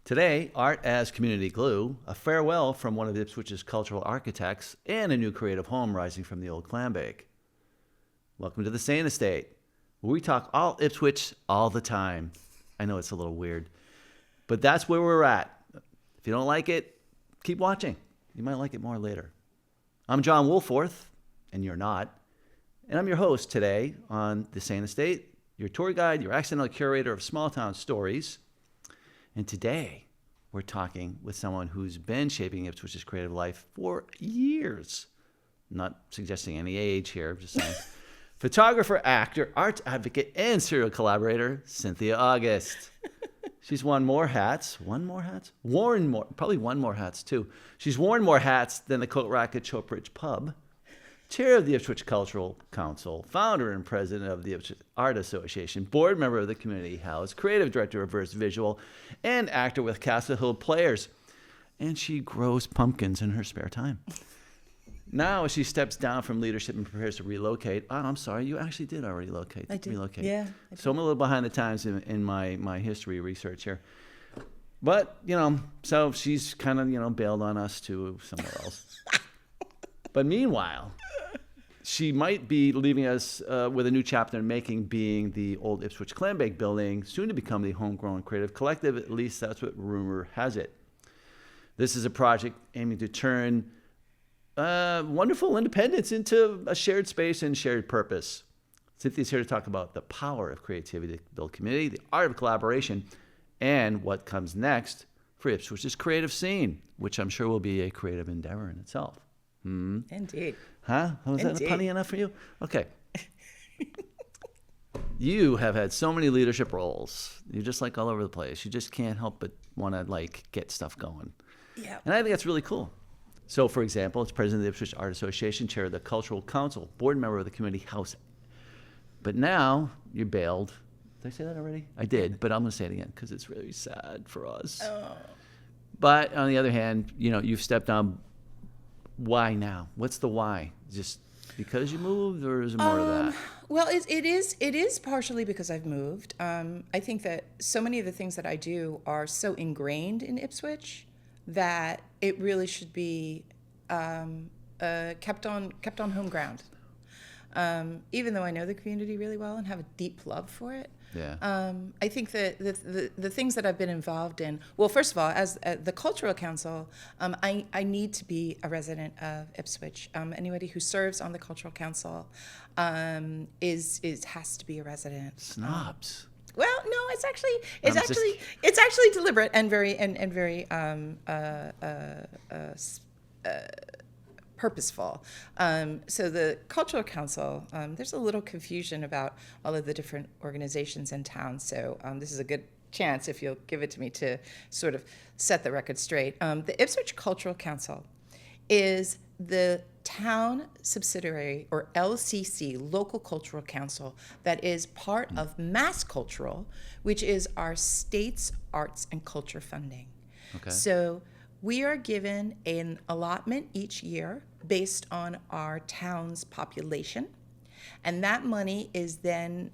Today, art as community glue, a farewell from one of Ipswich's cultural architects, and a new creative home rising from the old clam bake. Welcome to the Sane Estate, where we talk all Ipswich all the time. I know it's a little weird, but that's where we're at. If you don't like it, keep watching. You might like it more later. I'm John Woolforth, and you're not. And I'm your host today on the Sane Estate, your tour guide, your accidental curator of small town stories. And today, we're talking with someone who's been shaping Ipswich's creative life for years. I'm not suggesting any age here, I'm just saying. Photographer, actor, arts advocate, and serial collaborator, Cynthia August. She's worn more hats too. She's worn more hats than the Coat Rack at Chopridge Pub. Chair of the Ipswich Cultural Council, founder and president of the Ipswich Art Association, board member of the Community House, creative director of Verse Visual, and actor with Castle Hill Players. And she grows pumpkins in her spare time. Now, as she steps down from leadership and prepares to relocate, I'm sorry, you actually did already relocate. I did. Relocate. Yeah. I did. So I'm a little behind the times in my history research here. But, so she's kind of, bailed on us to somewhere else. But meanwhile, she might be leaving us with a new chapter in making, being the old Ipswich Clam Bake building, soon to become the Homegrown Creative Collective. At least that's what rumor has it. This is a project aiming to turn wonderful independence into a shared space and shared purpose. Cynthia's here to talk about the power of creativity to build community, the art of collaboration, and what comes next for Ipswich's creative scene, which I'm sure will be a creative endeavor in itself. Indeed. Huh? Was that punny enough for you? Okay. You have had so many leadership roles. You're just all over the place. You just can't help but want to get stuff going. Yeah. And I think that's really cool. So, for example, it's president of the Ipswich Art Association, chair of the Cultural Council, board member of the Community House. But now you're bailed. Did I say that already? I did, but I'm going to say it again because it's really sad for us. Oh. But on the other hand, you've stepped down. Why now? What's the why? Just because you moved, or is it more to that? Well, it is partially because I've moved. I think that so many of the things that I do are so ingrained in Ipswich that it really should be kept on home ground. Even though I know the community really well and have a deep love for it. Yeah. I think that the things that I've been involved in, well, first of all, as the Cultural Council, I need to be a resident of Ipswich. Anybody who serves on the Cultural Council has to be a resident. Snobs. Well, no, it's actually deliberate and very purposeful. So the Cultural Council, there's a little confusion about all of the different organizations in town. So this is a good chance, if you'll give it to me, to sort of set the record straight. The Ipswich Cultural Council is the town subsidiary, or LCC, Local Cultural Council, that is part of Mass Cultural, which is our state's arts and culture funding. Okay. So we are given an allotment each year based on our town's population, and that money is then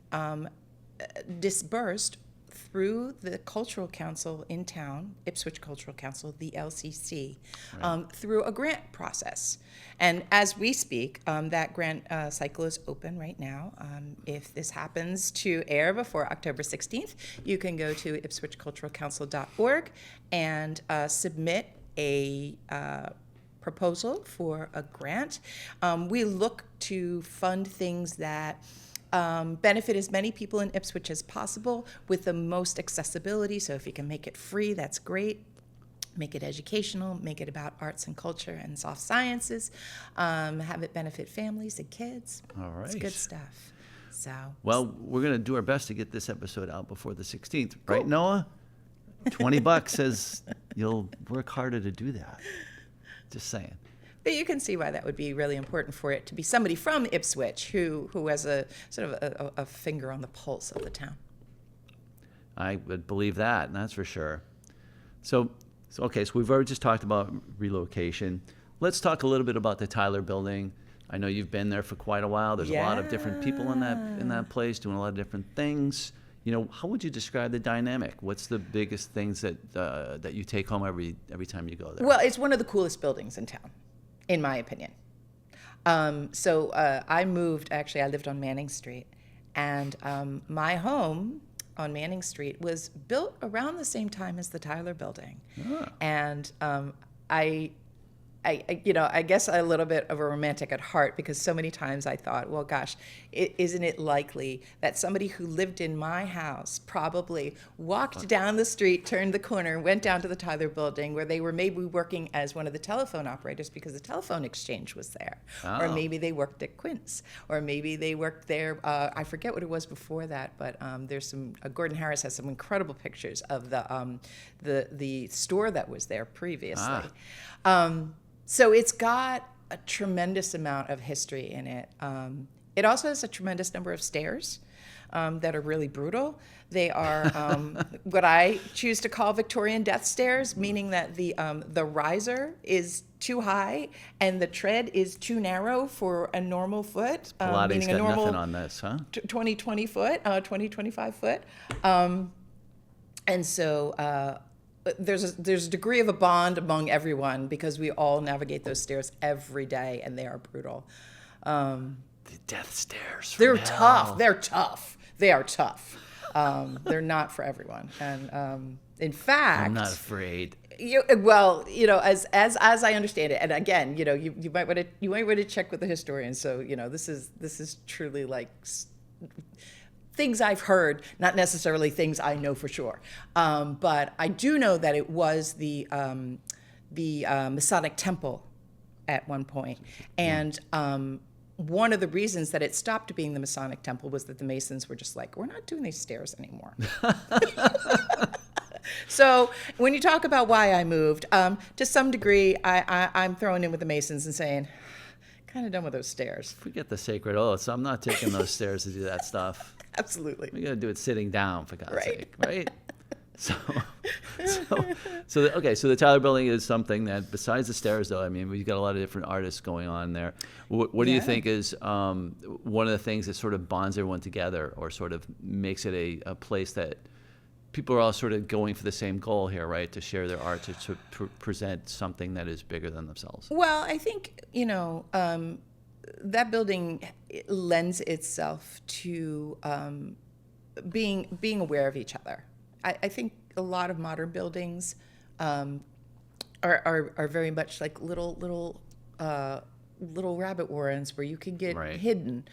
disbursed through the Cultural Council in town, Ipswich Cultural Council, the LCC, right, through a grant process. And as we speak, that grant cycle is open right now. If this happens to air before October 16th, you can go to ipswichculturalcouncil.org and submit a proposal for a grant. We look to fund things that benefit as many people in Ipswich as possible with the most accessibility. So if you can make it free, that's great. Make it educational, make it about arts and culture and soft sciences, have it benefit families and kids. All right. It's good stuff. So. Well, we're going to do our best to get this episode out before the 16th. Cool. Right, Noah? $20 says you'll work harder to do that. Just saying. But you can see why that would be really important for it to be somebody from Ipswich who has a sort of a finger on the pulse of the town. I would believe that, and that's for sure. So we've already just talked about relocation. Let's talk a little bit about the Tyler building. I know you've been there for quite a while. There's a lot of different people in that place doing a lot of different things. How would you describe the dynamic? What's the biggest things that you take home every time you go there? Well, it's one of the coolest buildings in town, in my opinion. I moved, actually, I lived on Manning Street, and my home on Manning Street was built around the same time as the Tyler Building. Ah. And I guess a little bit of a romantic at heart, because so many times I thought, well, gosh, isn't it likely that somebody who lived in my house probably walked down the street, turned the corner, went down to the Tyler Building, where they were maybe working as one of the telephone operators because the telephone exchange was there. Or maybe they worked at Quince, or maybe they worked there. I forget what it was before that, but there's some, Gordon Harris has some incredible pictures of the store that was there previously. So it's got a tremendous amount of history in it. It also has a tremendous number of stairs that are really brutal. They are what I choose to call Victorian death stairs, meaning that the riser is too high and the tread is too narrow for a normal foot. Pilates got nothing on this, huh? 25 foot. And so there's a degree of a bond among everyone, because we all navigate those stairs every day, and they are brutal. The death stairs. They're tough. They're tough. They are tough. They're not for everyone. And in fact, I'm not afraid. As I understand it, and again, you might want to check with the historians. So this is truly like things I've heard, not necessarily things I know for sure. But I do know that it was the Masonic temple at one point. And one of the reasons that it stopped being the Masonic temple was that the Masons were just like, we're not doing these stairs anymore. So when you talk about why I moved, to some degree, I'm throwing in with the Masons and saying, kind of done with those stairs. Forget the sacred oaths. I'm not taking those stairs to do that stuff. Absolutely. We got to do it sitting down, for God's Right. sake, right? So the Tyler Building is something that, besides the stairs, though, I mean, we've got a lot of different artists going on there. What do you think is one of the things that sort of bonds everyone together, or sort of makes it a place that people are all sort of going for the same goal here, right? To share their art, to present something that is bigger than themselves. Well, I think, that building lends itself to being aware of each other. I think a lot of modern buildings are very much like little rabbit warrens where you can get hidden.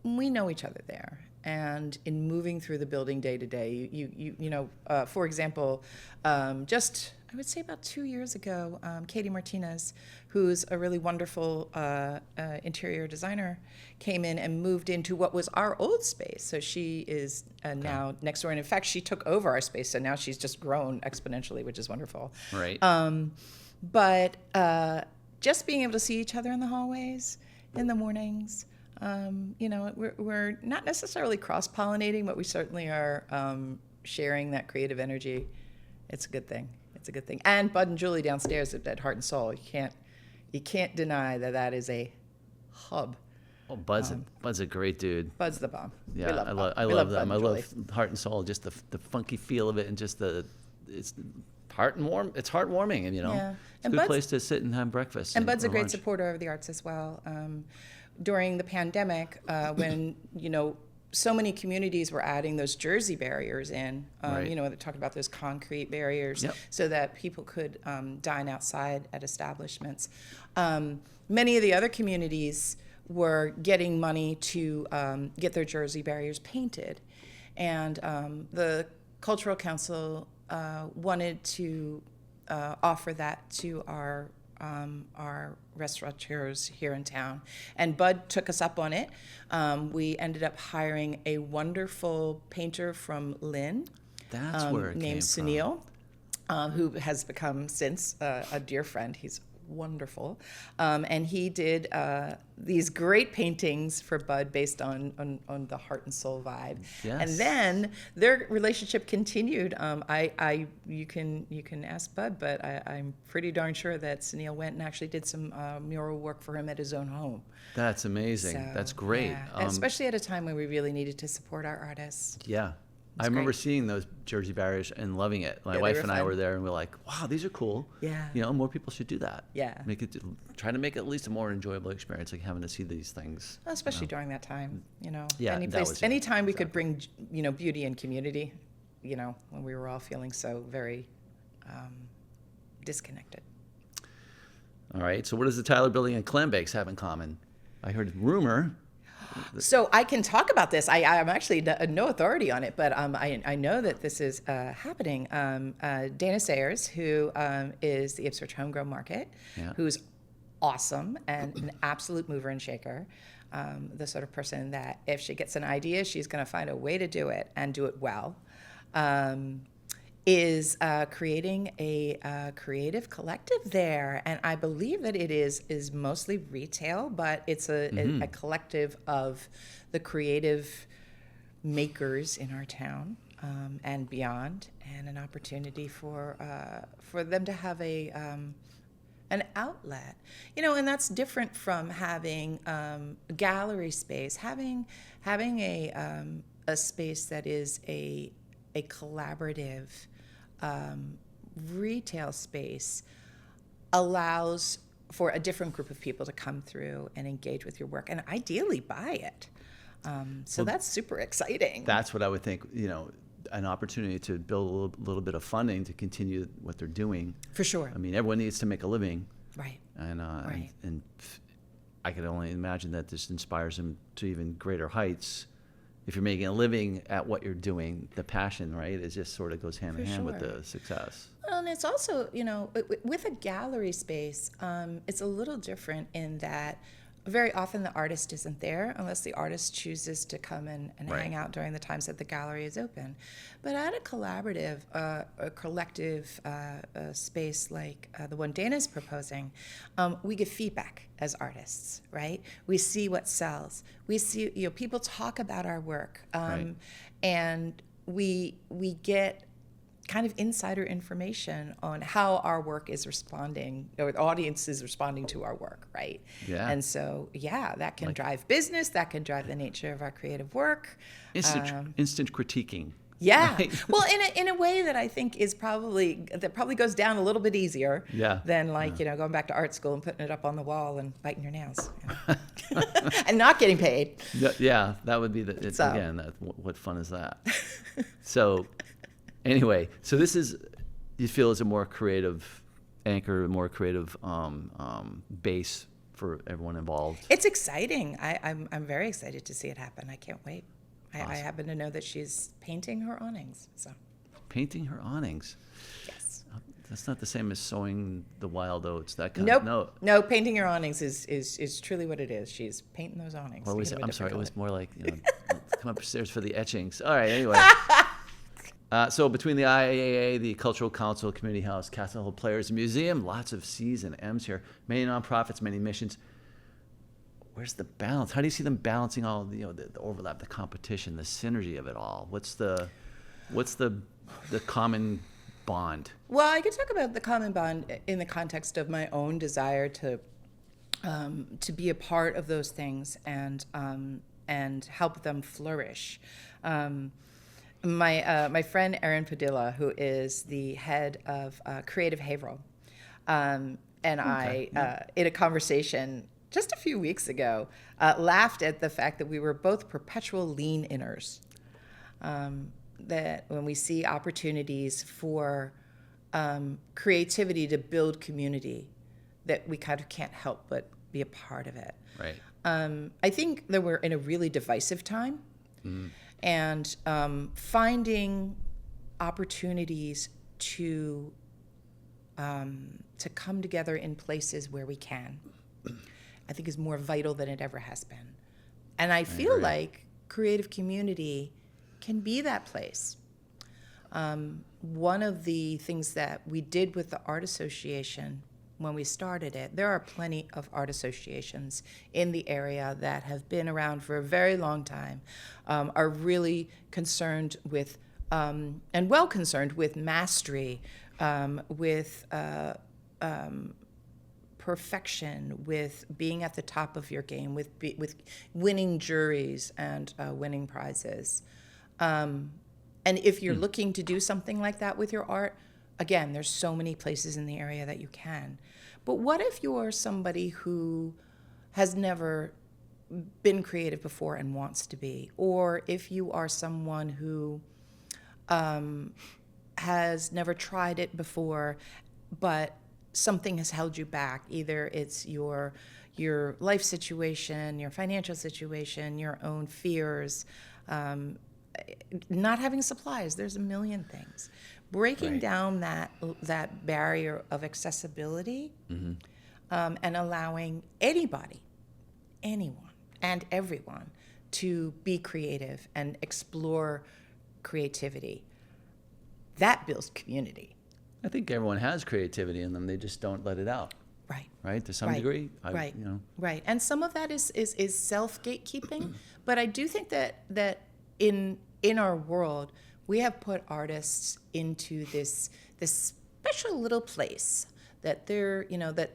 We know each other there. And in moving through the building day to day, for example, just I would say about 2 years ago, Katie Martinez, who's a really wonderful interior designer, came in and moved into what was our old space. So she is now next door. And in fact, she took over our space. So now she's just grown exponentially, which is wonderful. Right. But just being able to see each other in the hallways, in the mornings, we're not necessarily cross-pollinating, but we certainly are sharing that creative energy. It's a good thing. It's a good thing. And Bud and Julie downstairs at Heart and Soul, you can't deny that is a hub. Oh, Bud's a great dude. Bud's the bomb. Yeah, I love them. Bud I and love Julie. Heart and Soul, just the funky feel of it, and just it's heartwarming, and Yeah. it's a good place to sit and have breakfast. And Bud's a great lunch. supporter of the arts as well. During the pandemic, when so many communities were adding those jersey barriers in, they talked about those concrete barriers so that people could dine outside at establishments. Many of the other communities were getting money to get their jersey barriers painted. And the Cultural Council wanted to offer that to our restaurateurs here in town. And Bud took us up on it. We ended up hiring a wonderful painter from Lynn. That's where it named came Sunil, who has become since a dear friend. He's wonderful. And he did these great paintings for Bud based on the heart and soul vibe. Yes. And then their relationship continued. You can ask Bud, but I'm pretty darn sure that Sunil went and actually did some mural work for him at his own home. That's amazing. So, That's great. yeah. Especially at a time when we really needed to support our artists. Yeah. I remember seeing those Jersey barriers and loving it. My wife and I were there, and we were like, "Wow, these are cool." Yeah. More people should do that. Yeah. Try to make it at least a more enjoyable experience, like having to see these things. Especially during that time, Yeah, anytime we could bring, beauty and community, when we were all feeling so very disconnected. All right. So, what does the Tyler Building and Clambakes have in common? I heard rumor. So I can talk about this. I'm actually no authority on it, but I know that this is happening. Dana Sayers, who is the Ipswich Homegrown Market, who's awesome and an absolute mover and shaker, the sort of person that if she gets an idea, she's going to find a way to do it and do it well, is creating a creative collective there. And I believe that it is mostly retail, but it's a collective of the creative makers in our town and beyond, and an opportunity for them to have an outlet, and that's different from having gallery space. Having a space that is a collaborative retail space allows for a different group of people to come through and engage with your work and ideally buy it. So that's super exciting. That's what I would think, an opportunity to build a little bit of funding to continue what they're doing. For sure. I mean, everyone needs to make a living. Right. And Right. and I can only imagine that this inspires them to even greater heights. If you're making a living at what you're doing, the passion, right, it just sort of goes hand in hand with the success. Well, and it's also, with a gallery space, it's a little different in that very often the artist isn't there unless the artist chooses to come and Right. hang out during the times that the gallery is open. But at a collaborative, a collective space like the one Dana's proposing, we give feedback as artists, right? We see what sells. We see, people talk about our work, Right. and we get kind of insider information on how our work is responding, or the audience is responding to our work, right? Yeah. And so, that can drive business, that can drive the nature of our creative work. Instant critiquing. Yeah. Right? Well, in a way that I think is probably goes down a little bit easier than going back to art school and putting it up on the wall and biting your nails and not getting paid. Yeah, that would be what fun is that? So anyway, so this is, you feel, is a more creative anchor, a more creative base for everyone involved. It's exciting. I'm very excited to see it happen. I can't wait. Awesome. I happen to know that she's painting her awnings. So. Painting her awnings. Yes. That's not the same as sowing the wild oats. That kind Nope. of No, painting your awnings is truly what it is. She's painting those awnings. Or was it, either a I'm sorry, different it was color. more like, come upstairs for the etchings. All right, anyway. So between the IAA, the Cultural Council, Community House, Castle Hill Players Museum, lots of C's and M's here, many nonprofits, many missions. Where's the balance? How do you see them balancing all the overlap, the competition, the synergy of it all? What's the common bond? Well, I could talk about the common bond in the context of my own desire to be a part of those things and help them flourish. My friend Erin Padilla, who is the head of Creative Haverhill, and I, in a conversation just a few weeks ago, laughed at the fact that we were both perpetual lean-inners. That when we see opportunities for creativity to build community, that we kind of can't help but be a part of it. Right. I think that we're in a really divisive time, and finding opportunities to come together in places where we can, I think, is more vital than it ever has been. And I feel like creative community can be that place. One of the things that we did with the Art Association when we started it, there are plenty of art associations in the area that have been around for a very long time, are really concerned with, and well concerned with mastery, with perfection, with being at the top of your game, with winning juries and winning prizes. And if you're looking to do something like that with your art, again, there's so many places in the area that you can. But what if you're somebody who has never been creative before and wants to be? Or if you are someone who has never tried it before, but something has held you back. Either it's your life situation, your financial situation, your own fears, not having supplies. There's a million things. Breaking down that barrier of accessibility, and allowing anybody, anyone, and everyone to be creative and explore creativity. That builds community. I think everyone has creativity in them. They just don't let it out. Right. Right? To some degree. Right. Right. And some of that is self-gatekeeping. But I do think that in our world, we have put artists into this special little place that they're, that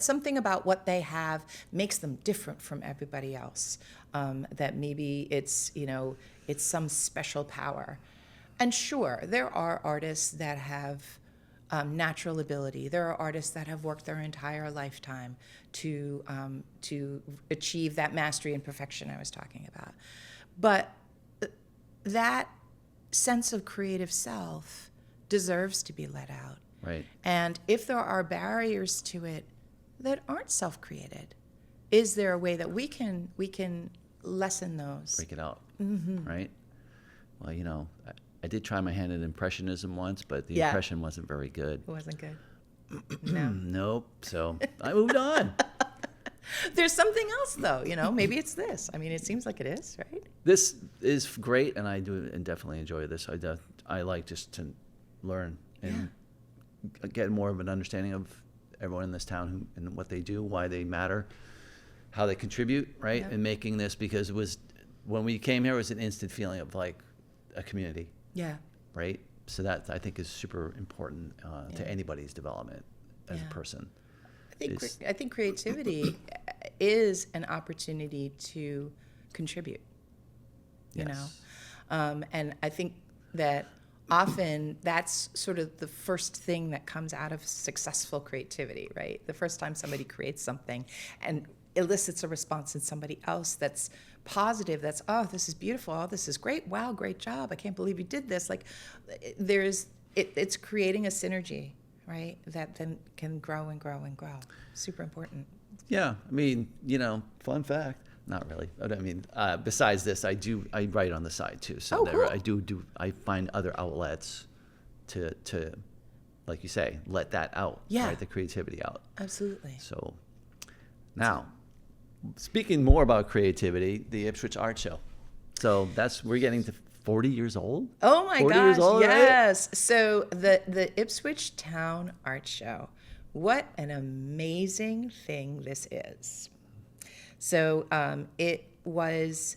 something about what they have makes them different from everybody else. That maybe it's some special power. And sure, there are artists that have natural ability. There are artists that have worked their entire lifetime to achieve that mastery and perfection I was talking about. But that sense of creative self deserves to be let out. Right. And if there are barriers to it that aren't self-created, is there a way that we can lessen those? Break it out. Mm-hmm. Right. Well, I did try my hand at Impressionism once, but the impression wasn't very good. It wasn't good. No. Nope. So I moved on. There's something else, though. Maybe it's this. I mean, it seems like it is, right? This is great, and I do and definitely enjoy this. I like just to learn and get more of an understanding of everyone in this town and what they do, why they matter, how they contribute, right? In making this, because it was, when we came here, it was an instant feeling of like a community. Yeah. Right? So that, I think, is super important to anybody's development as a person. I think creativity is an opportunity to contribute, you know? And I think that often that's sort of the first thing that comes out of successful creativity, right? The first time somebody creates something and elicits a response in somebody else that's positive, that's, oh, this is beautiful, oh, this is great, wow, great job, I can't believe you did this. Like, it's creating a synergy, right, that then can grow and grow and grow. Super important. Yeah, I mean, fun fact, not really. But I mean, besides this, I write on the side too. So cool. I find other outlets to, like you say, let that out, right, the creativity out. Absolutely. So now, speaking more about creativity, the Ipswich Art Show. So we're getting to 40 years old? Oh my 40 gosh, years old, yes. Right? So the Ipswich Town Art Show. What an amazing thing this is. So it was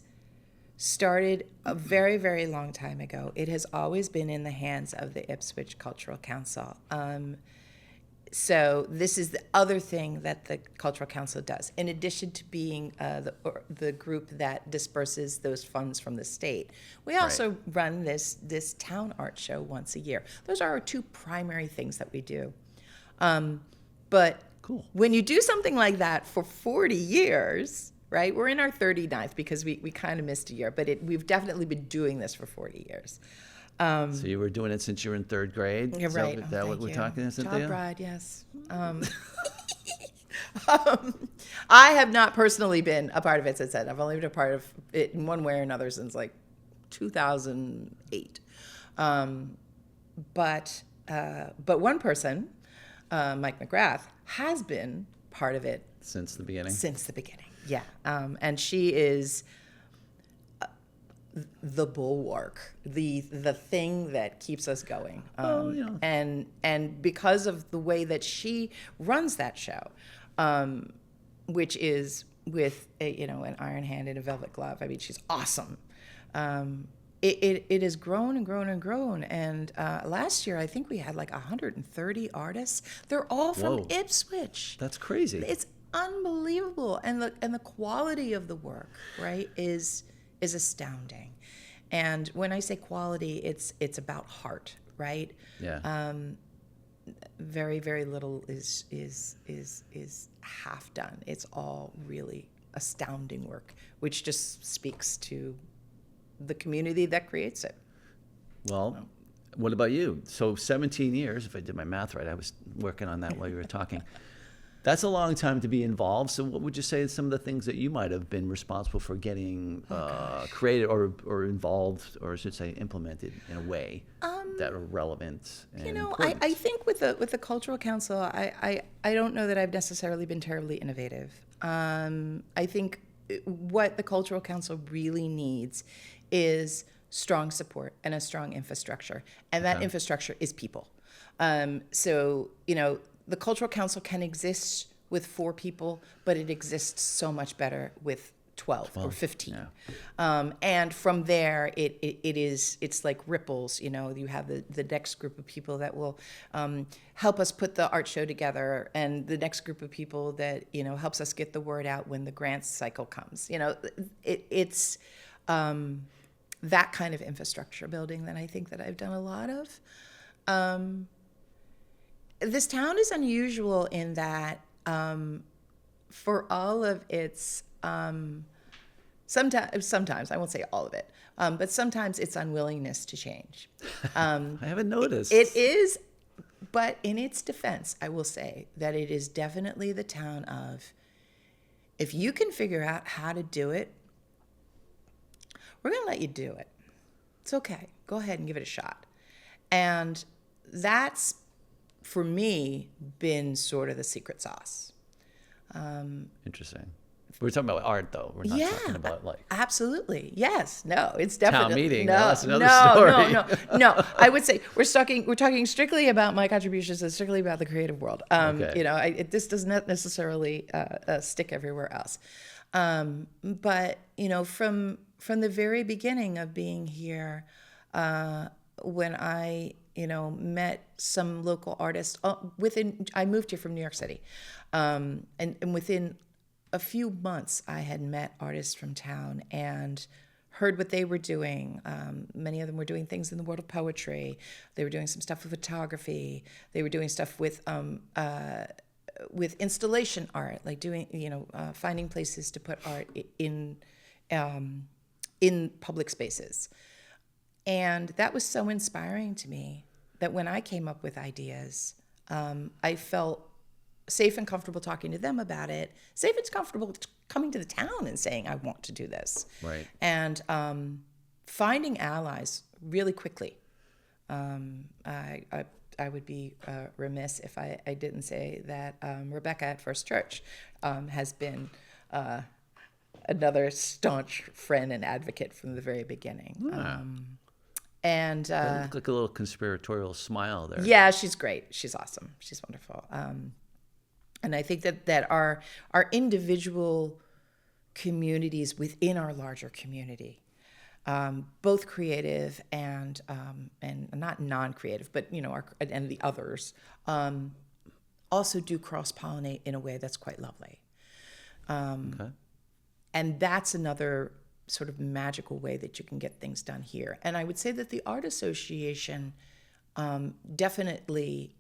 started a very, very long time ago. It has always been in the hands of the Ipswich Cultural Council. So this is the other thing that the Cultural Council does. In addition to being the group that disperses those funds from the state, we also run this town art show once a year. Those are our two primary things that we do. But cool. When you do something like that for 40 years, right? We're in our 39th because we kind of missed a year, but we've definitely been doing this for 40 years. So you were doing it since you were in third grade? You're right. Is that what we're talking, Cynthia? Job bride, yes. I have not personally been a part of it since then. I've only been a part of it in one way or another since like 2008. But one person, Mike McGrath, has been part of it since the beginning. Since the beginning, yeah. And she is the bulwark, the thing that keeps us going. And because of the way that she runs that show, which is with an iron hand and a velvet glove. I mean, she's awesome. It has grown and grown and grown. And last year, I think we had like 130 artists. They're all from Whoa. Ipswich. That's crazy. It's unbelievable, and the quality of the work, right, is astounding. And when I say quality, it's about heart, right? Yeah. Very, very little is half done. It's all really astounding work, which just speaks to the community that creates it. Well, what about you? So 17 years, if I did my math right, I was working on that while you were talking. That's a long time to be involved. So what would you say are some of the things that you might have been responsible for getting created or involved, or I should say implemented in a way that are relevant and important? I think with the Cultural Council, I don't know that I've necessarily been terribly innovative. I think what the Cultural Council really needs is strong support and a strong infrastructure. And that infrastructure is people. So, the Cultural Council can exist with 4 people, but it exists so much better with 12 or 15. Yeah. And from there, it's like ripples. You have the next group of people that will help us put the art show together, and the next group of people that helps us get the word out when the grants cycle comes. It's that kind of infrastructure building that I think that I've done a lot of. This town is unusual in that for all of its sometimes I won't say all of it, but sometimes its unwillingness to change. I haven't noticed. It is, but in its defense, I will say that it is definitely the town of, if you can figure out how to do it, we're going to let you do it. It's okay. Go ahead and give it a shot. And that's, for me, been sort of the secret sauce. Interesting. We're talking about art, though. We're not talking about absolutely. Yes. No. It's definitely town meeting. No, That's another story. No. I would say we're talking strictly about my contributions and strictly about the creative world. Okay. This does not necessarily stick everywhere else. But from the very beginning of being here, when I met some local artists I moved here from New York City, and within a few months I had met artists from town and heard what they were doing. Many of them were doing things in the world of poetry. They were doing some stuff with photography. They were doing stuff with installation art, like doing finding places to put art in public spaces. And that was so inspiring to me that when I came up with ideas, I felt safe and comfortable talking to them about it, safe and comfortable coming to the town and saying, I want to do this. Right. And finding allies really quickly. I would be remiss if I didn't say that Rebecca at First Church has been another staunch friend and advocate from the very beginning. Yeah. And That looked like a little conspiratorial smile there. Yeah, she's great. She's awesome. She's wonderful. And I think that our individual communities within our larger community, both creative and not non-creative, but and the others, also do cross-pollinate in a way that's quite lovely. Okay. And that's another sort of magical way that you can get things done here. And I would say that the Art Association definitely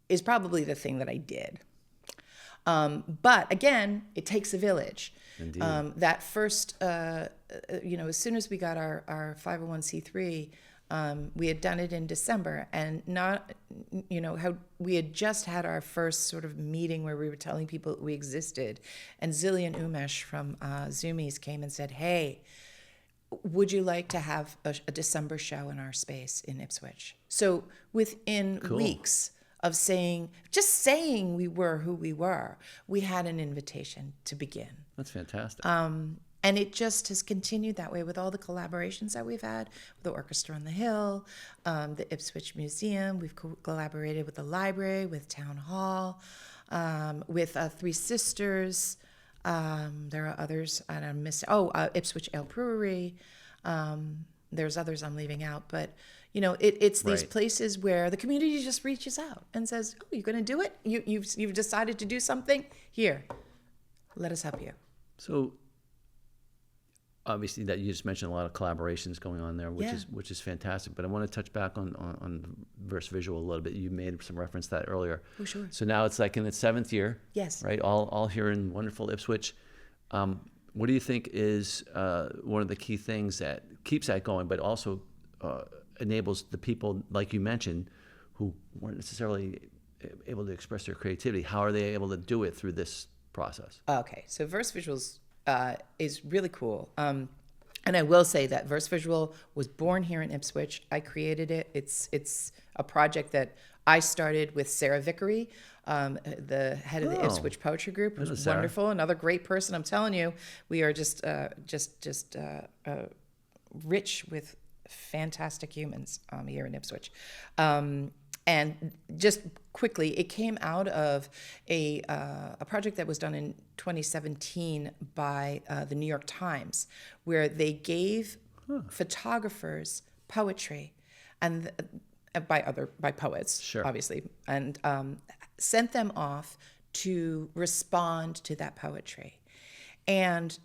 is probably the thing that I did. But again, it takes a village. Indeed. That first, as soon as we got our 501c3, we had done it in December, and how we had just had our first sort of meeting where we were telling people that we existed, and Zillian Umesh from Zoomies came and said, hey, would you like to have a December show in our space in Ipswich? So within weeks of saying we were who we were, we had an invitation to begin. That's fantastic. And And it just has continued that way with all the collaborations that we've had with the Orchestra on the Hill, the Ipswich Museum. We've collaborated with the library, with Town Hall, with Three Sisters. There are others, and I'm missing. Ipswich Ale Brewery. There's others I'm leaving out, but it's these Right. places where the community just reaches out and says, "Oh, you're going to do it? You've decided to do something? Here, let us help you." So obviously that you just mentioned a lot of collaborations going on there, Yeah. which is fantastic. But I want to touch back on Verse Visual a little bit. You made some reference to that earlier. Oh, sure. So now it's like in its 7th year. Yes. Right. All here in wonderful Ipswich. What do you think is one of the key things that keeps that going, but also enables the people, like you mentioned, who weren't necessarily able to express their creativity? How are they able to do it through this process? Okay, so Verse Visuals is really cool. And I will say that Verse Visual was born here in Ipswich. I created it. It's a project that I started with Sarah Vickery, the head of the Oh. Ipswich Poetry Group. I know Who's Sarah. wonderful, another great person. I'm telling you, we are just rich with fantastic humans here in Ipswich. And just quickly, it came out of a project that was done in 2017 by the New York Times, where they gave photographers poetry, and by poets, Sure. obviously, and sent them off to respond to that poetry. And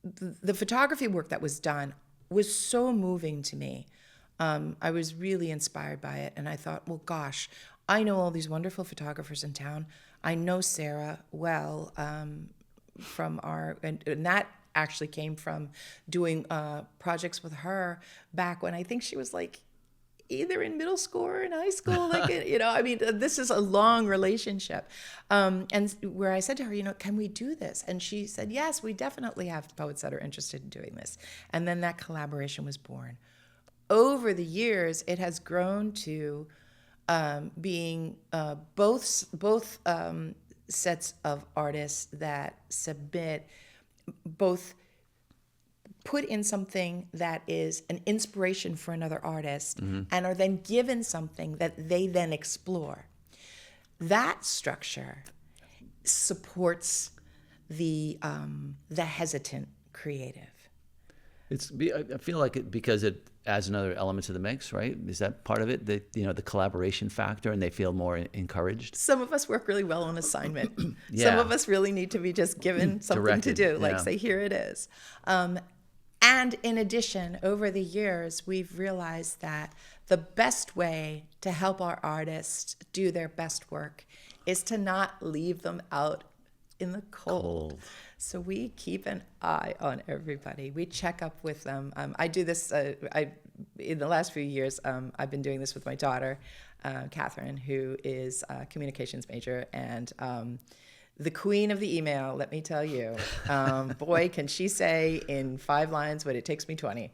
the photography work that was done was so moving to me. I was really inspired by it, and I thought, well, gosh, I know all these wonderful photographers in town. I know Sarah well from and that actually came from doing projects with her back when I think she was like either in middle school or in high school. This is a long relationship. And where I said to her, can we do this? And she said, yes, we definitely have poets that are interested in doing this. And then that collaboration was born. Over the years, it has grown to being both sets of artists that submit, both put in something that is an inspiration for another artist, and are then given something that they then explore. That structure supports the hesitant creative. I feel like it because it adds another element to the mix, right? Is that part of it? The collaboration factor, and they feel more encouraged. Some of us work really well on assignment. Yeah. Some of us really need to be just given something Directed, to do, like yeah. say, here it is. And in addition, over the years, we've realized that the best way to help our artists do their best work is to not leave them out in the cold. So we keep an eye on everybody. We check up with them. I do this. In the last few years, I've been doing this with my daughter, Catherine, who is a communications major and the queen of the email. Let me tell you, boy, can she say in 5 lines what it takes me 20.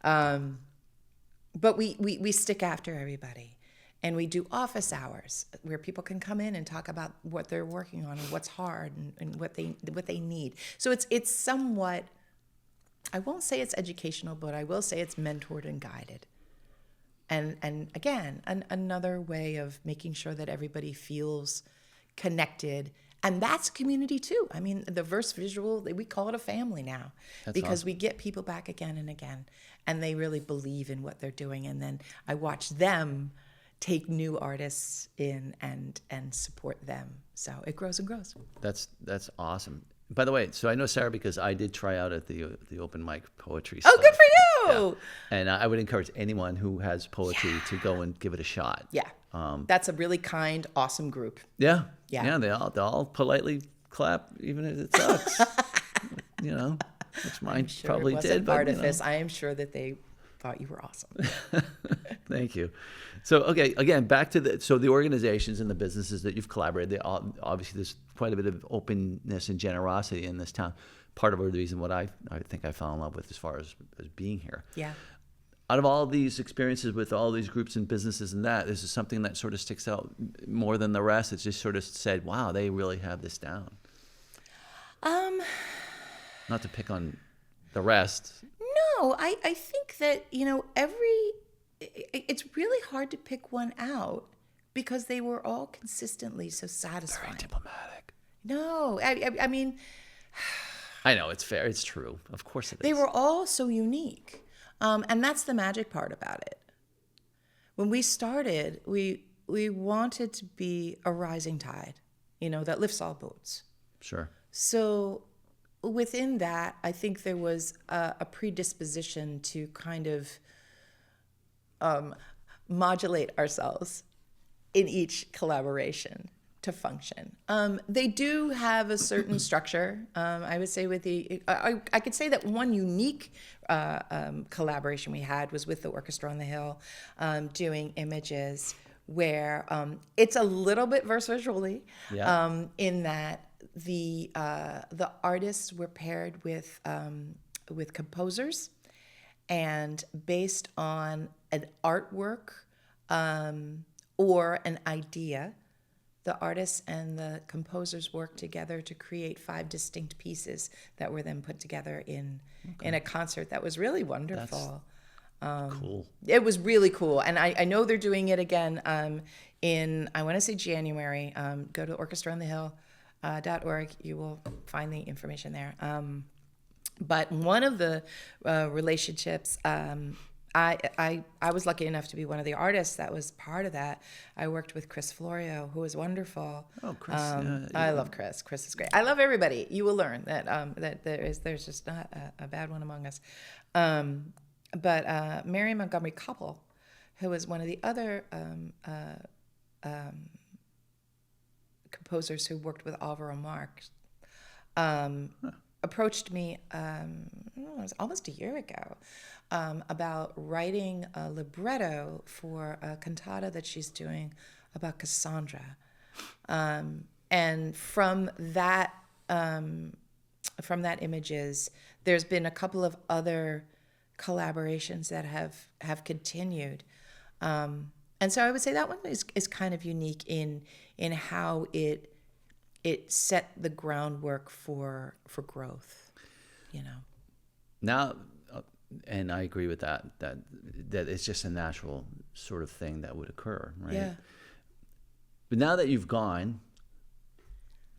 But we stick after everybody. And we do office hours where people can come in and talk about what they're working on and what's hard and what they need. So it's somewhat, I won't say it's educational, but I will say it's mentored and guided. And again, another way of making sure that everybody feels connected. And that's community too. I mean, the Verse Visual, we call it a family now. That's because awesome. we get people back again and again, and they really believe in what they're doing. And then I watch them take new artists in and support them. So it grows and grows. That's awesome. By the way, so I know Sarah because I did try out at the open mic poetry. Oh, stuff. good for you! Yeah. And I would encourage anyone who has poetry to go and give it a shot. Yeah, that's a really kind, awesome group. Yeah. Yeah. Yeah. They all politely clap, even if it sucks. Which mine Sure, probably it wasn't did. But, artifice. I am sure that they thought you were awesome. Thank you. So, okay, again, back to the organizations and the businesses that you've collaborated. Obviously, there's quite a bit of openness and generosity in this town. Part of the reason what I think I fell in love with as far as being here. Yeah. Out of all these experiences with all these groups and businesses and that, this is something that sort of sticks out more than the rest. It's just sort of said, wow, they really have this down. Not to pick on the rest. No, I think that, it's really hard to pick one out because they were all consistently so satisfying. Very diplomatic. No, I mean, I know, it's fair. It's true. Of course it is. they were all so unique. And that's the magic part about it. When we started, we wanted to be a rising tide, that lifts all boats. Sure. So within that, I think there was a predisposition to kind of modulate ourselves in each collaboration to function. They do have a certain structure. I would say I could say that one unique collaboration we had was with the Orchestra on the Hill, doing images where it's a little bit visually, in that the artists were paired with composers, and based on an artwork or an idea, the artists and the composers worked together to create 5 distinct pieces that were then put together in a concert that was really wonderful. Cool. It was really cool. And I know they're doing it again in, I want to say January. Go to orchestraonthehill.org. You will find the information there. But one of the relationships, I was lucky enough to be one of the artists that was part of that. I worked with Chris Florio, who was wonderful. Oh, Chris! I love Chris. Chris is great. I love everybody. You will learn that there's just not a bad one among us. But Mary Montgomery Copple, who was one of the other composers who worked with Alvaro Marx, approached me, it was almost a year ago, about writing a libretto for a cantata that she's doing about Cassandra. And from that images, there's been a couple of other collaborations that have continued. And so I would say that one is kind of unique in how it set the groundwork for growth, Now, and I agree with that it's just a natural sort of thing that would occur, right? Yeah. But now that you've gone,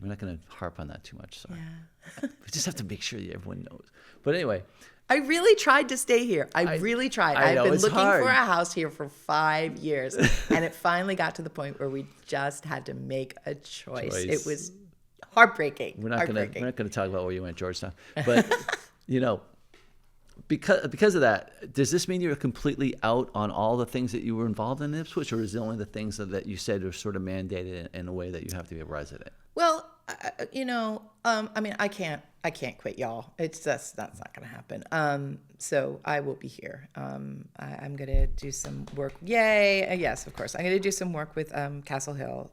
we're not going to harp on that too much, sorry. Yeah. We just have to make sure that everyone knows. But anyway. I really tried to stay here. I really tried. I know, I've been it's looking hard. for a house here for 5 years, and it finally got to the point where we just had to make a choice. It was heartbreaking. We're not going to talk about where you went, Georgetown. But because of that, does this mean you're completely out on all the things that you were involved in Ipswich, or is it only the things that you said are sort of mandated in a way that you have to be a resident? Well, I mean, I can't quit y'all. That's not going to happen. So I will be here. I'm going to do some work. Yay. Yes, of course. I'm going to do some work with Castle Hill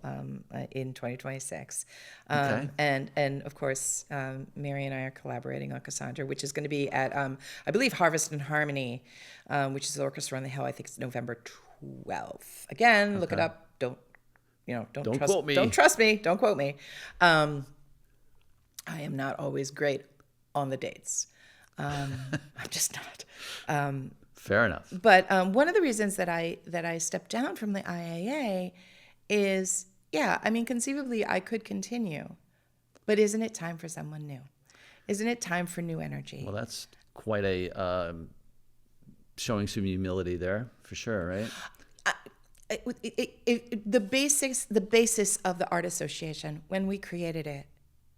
in 2026. Okay. And of course, Mary and I are collaborating on Cassandra, which is going to be at, I believe, Harvest and Harmony, which is the Orchestra on the Hill. I think it's November 12th. Again, look it up. Don't trust, quote me. Don't trust me. Don't quote me. I am not always great on the dates. I'm just not. Fair enough. But one of the reasons that I stepped down from the IAA is, conceivably I could continue, but isn't it time for someone new? Isn't it time for new energy? Well, that's quite a showing some humility there, for sure, right? The basis of the Art Association, when we created it,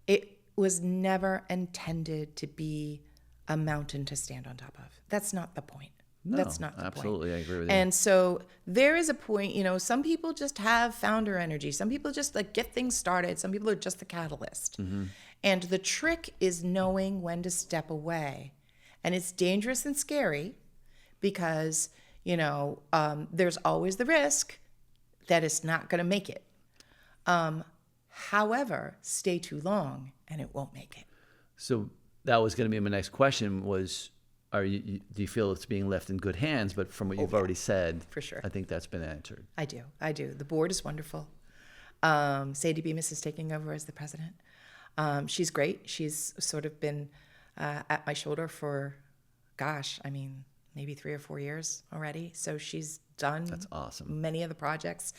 it was never intended to be a mountain to stand on top of. That's not the point. No, That's not the absolutely, point. I agree with you. And so there is a point, some people just have founder energy. Some people just get things started. Some people are just the catalyst. Mm-hmm. And the trick is knowing when to step away. And it's dangerous and scary because, there's always the risk that it's not going to make it. However, stay too long and it won't make it. So that was going to be my next question was, do you feel it's being left in good hands? But from what you've already said, for sure, I think that's been answered. I do. The board is wonderful. Sadie Bemis is taking over as the president. She's great. She's sort of been at my shoulder for, gosh, I mean, maybe 3 or 4 years already. So she's done That's awesome. many of the projects.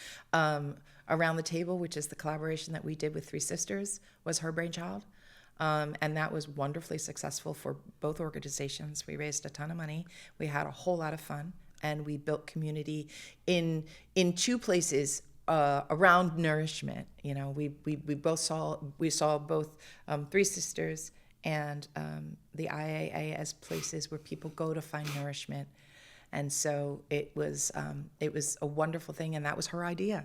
Around the Table, which is the collaboration that we did with Three Sisters, was her brainchild. And that was wonderfully successful for both organizations. We raised a ton of money. We had a whole lot of fun, and we built community in 2 places around nourishment. You know, we saw both Three Sisters and the IAA as places where people go to find nourishment. And so it was a wonderful thing, and that was her idea.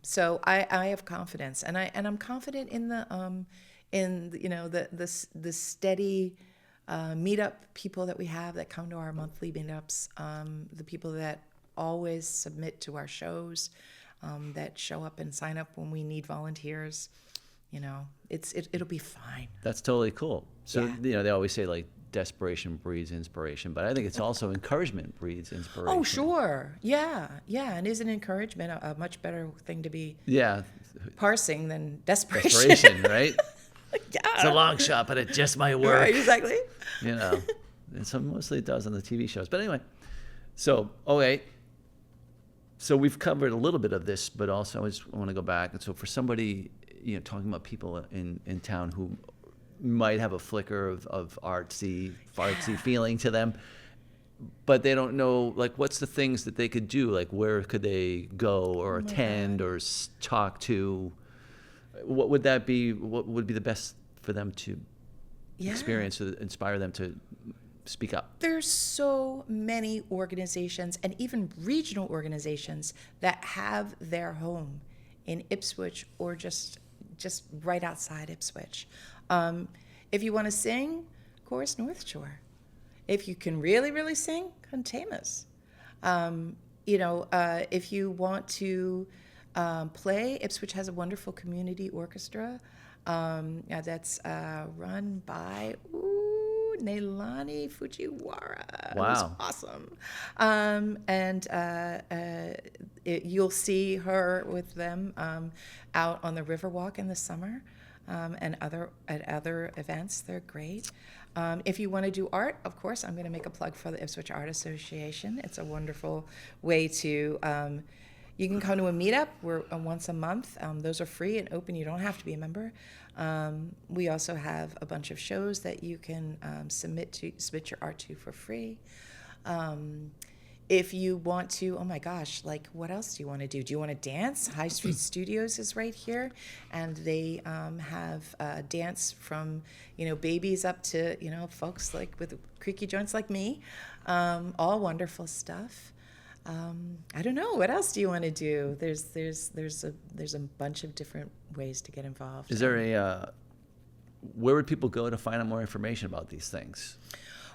So I have confidence, and I'm confident in the steady meetup people that we have that come to our monthly meetups, the people that always submit to our shows, that show up and sign up when we need volunteers. You know, it'll be fine. That's totally cool. So, Yeah. they always say like desperation breeds inspiration, but I think it's also encouragement breeds inspiration. Oh, sure. Yeah. And isn't encouragement a much better thing to be Yeah. parsing than desperation? Desperation, right? Yeah. It's a long shot, but it just might work. Right, exactly. And so mostly it does on the TV shows. But anyway, so, okay. So we've covered a little bit of this, but also I just want to go back. And so for somebody, talking about people in town who might have a flicker of artsy feeling to them, but they don't know, like, what's the things that they could do? Like, where could they go or attend or talk to? What would that be? What would be the best for them to experience to inspire them to speak up? There's so many organizations and even regional organizations that have their home in Ipswich or just right outside Ipswich. If you want to sing, of course, North Shore. If you can really, really sing, Contamus. If you want to play, Ipswich has a wonderful community orchestra that's run by Neilani Fujiwara. Wow. Who's awesome. You'll see her with them out on the Riverwalk in the summer. And at other events. They're great. If you want to do art, of course, I'm going to make a plug for the Ipswich Art Association. It's a wonderful way to, you can come to a meetup. We're once a month. Those are free and open. You don't have to be a member. We also have a bunch of shows that you can submit your art to for free. If you want to, oh my gosh, like what else do you want to do? Do you want to dance? High Street Studios is right here, and they have dance from babies up to folks like with creaky joints like me, all wonderful stuff. I don't know, what else do you want to do? There's a bunch of different ways to get involved. Is there where would people go to find out more information about these things?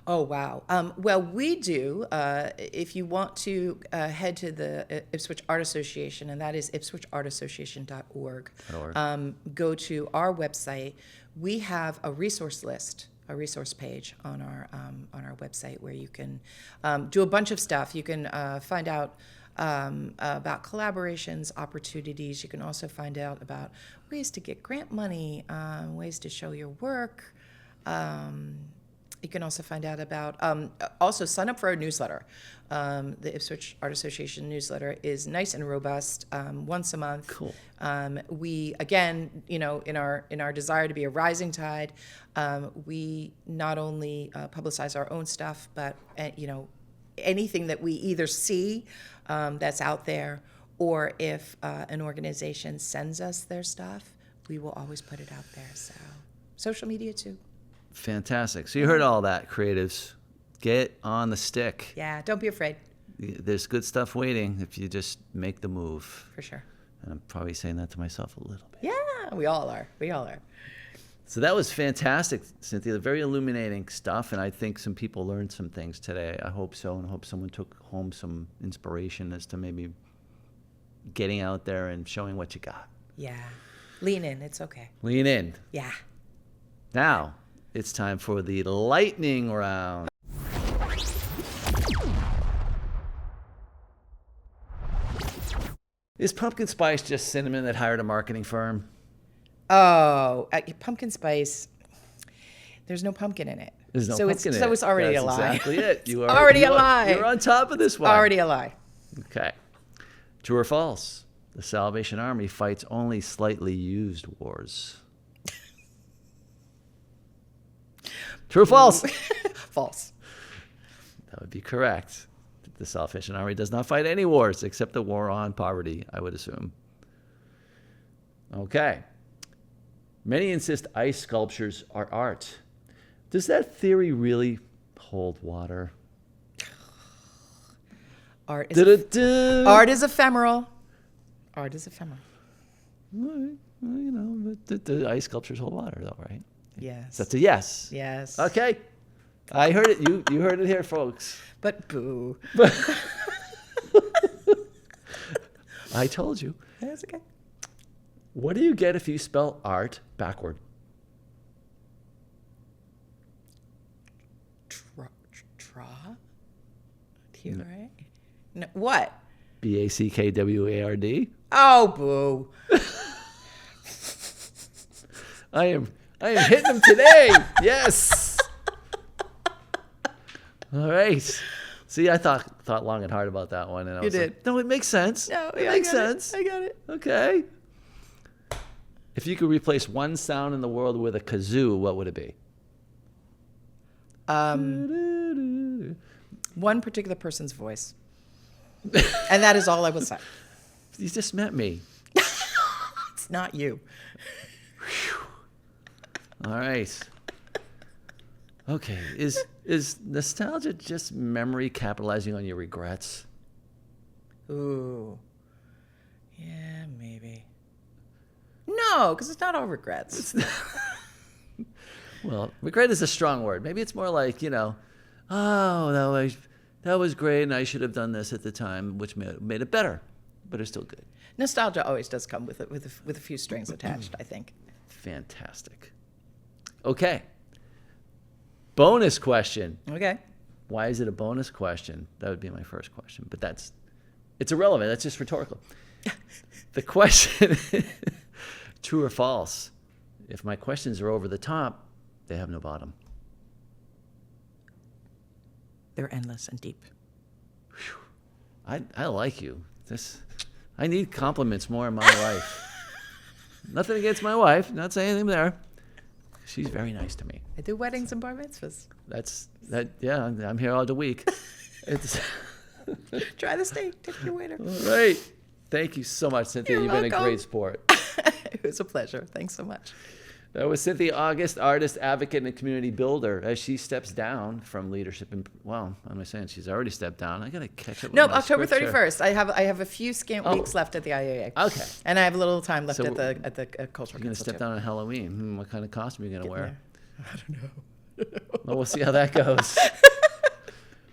Oh, wow. Well, we do. If you want to head to the Ipswich Art Association, and that is ipswichartassociation.org, go to our website. We have a resource list, a resource page on our website where you can do a bunch of stuff. You can find out about collaborations, opportunities. You can also find out about ways to get grant money, ways to show your work. You can also find out about, also sign up for our newsletter. The Ipswich Art Association newsletter is nice and robust, once a month. Cool. We, again, in our desire to be a rising tide, we not only publicize our own stuff, but, anything that we either see that's out there, or if an organization sends us their stuff, we will always put it out there. So social media too. Fantastic. So you heard all that, creatives. Get on the stick. Yeah, don't be afraid. There's good stuff waiting if you just make the move. For sure. And I'm probably saying that to myself a little bit. Yeah, we all are. So that was fantastic, Cynthia. Very illuminating stuff, and I think some people learned some things today. I hope so, and I hope someone took home some inspiration as to maybe getting out there and showing what you got. Yeah. Lean in. It's okay. Lean in. Yeah. Now, it's time for the lightning round. Is pumpkin spice just cinnamon that hired a marketing firm? Oh, pumpkin spice. There's no pumpkin in it. There's no so pumpkin in it. So it's already That's a lie. exactly it. You are Already a lie. You're on top of this one. Already a lie. Okay. True or false? The Salvation Army fights only slightly used wars. True or false? False. That would be correct. The Salvation Army does not fight any wars except the war on poverty, I would assume. Okay. Many insist ice sculptures are art. Does that theory really hold water? Art is ephemeral. Art is ephemeral. Well, you know, but the ice sculptures hold water, though, right? Yes. So that's a yes. Yes. Okay. I heard it. You heard it here, folks. But boo. I told you. That's okay. What do you get if you spell art backward? Tra? T-R-A? No, what? BACKWARD. Oh, boo. I am hitting them today. Yes. All right. See, I thought long and hard about that one, and I was did. like, no, it makes sense. No, it makes sense. I got it. Okay. If you could replace one sound in the world with a kazoo, what would it be? One particular person's voice. And that is all I will say. You just met me. It's not you. All right. Okay. Is nostalgia just memory capitalizing on your regrets? Ooh. Yeah, maybe. No, because it's not all regrets. Well, regret is a strong word. Maybe it's more like, oh, that was great, and I should have done this at the time, which made it better, but it's still good. Nostalgia always does come with a few strings attached, I think. Fantastic. Okay. Bonus question. Okay. Why is it a bonus question? That would be my first question, but it's irrelevant. That's just rhetorical. The question, true or false? If my questions are over the top, they have no bottom. They're endless and deep. I like you. I need compliments more in my life. Nothing against my wife. Not saying anything there. She's very nice to me. I do weddings and bar mitzvahs. Yeah, I'm here all the week. Try the steak. Tip your waiter. All right. Thank you so much, Cynthia. You've been a great sport. It was a pleasure. Thanks so much. That was Cynthia August, artist, advocate, and community builder, as she steps down from leadership. What am I saying? She's already stepped down. I got to catch up with No, my October scripture. 31st. I have a few scant weeks left at the IAA. Okay. And I have a little time left So at the cultural You're going to council step too. down on Halloween. What kind of costume are you going to wear? I don't know. Well, we'll see how that goes.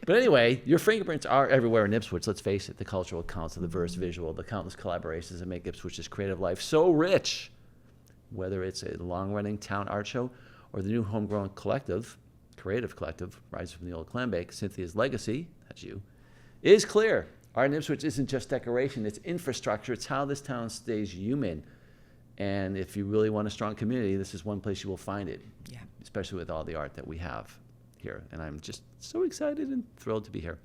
But anyway, your fingerprints are everywhere in Ipswich. Let's face it, the cultural council, the verse visual, the countless collaborations that make Ipswich's creative life so rich. Whether it's a long-running town art show or the new homegrown creative collective, rising from the old clambake, Cynthia's legacy, that's you, is clear. Art in Ipswich isn't just decoration, it's infrastructure. It's how this town stays human. And if you really want a strong community, this is one place you will find it. Yeah. Especially with all the art that we have here. And I'm just so excited and thrilled to be here.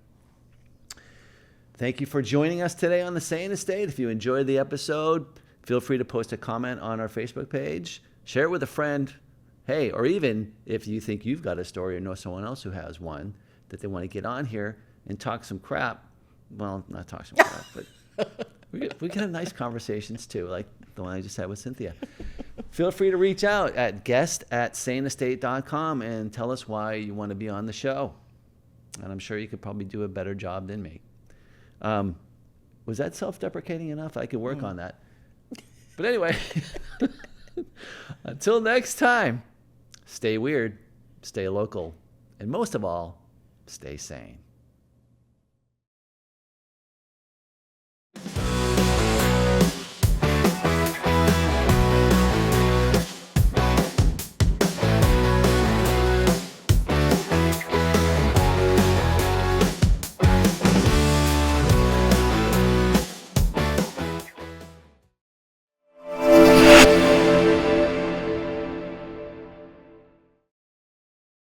Thank you for joining us today on the Sane Estate. If you enjoyed the episode, feel free to post a comment on our Facebook page. Share it with a friend. Hey, or even if you think you've got a story or know someone else who has one that they want to get on here and talk some crap. Well, not talk some crap, but we can have nice conversations too, like the one I just had with Cynthia. Feel free to reach out at guest@saneestate.com and tell us why you want to be on the show. And I'm sure you could probably do a better job than me. Was that self-deprecating enough? I could work on that. But anyway, until next time, stay weird, stay local, and most of all, stay sane.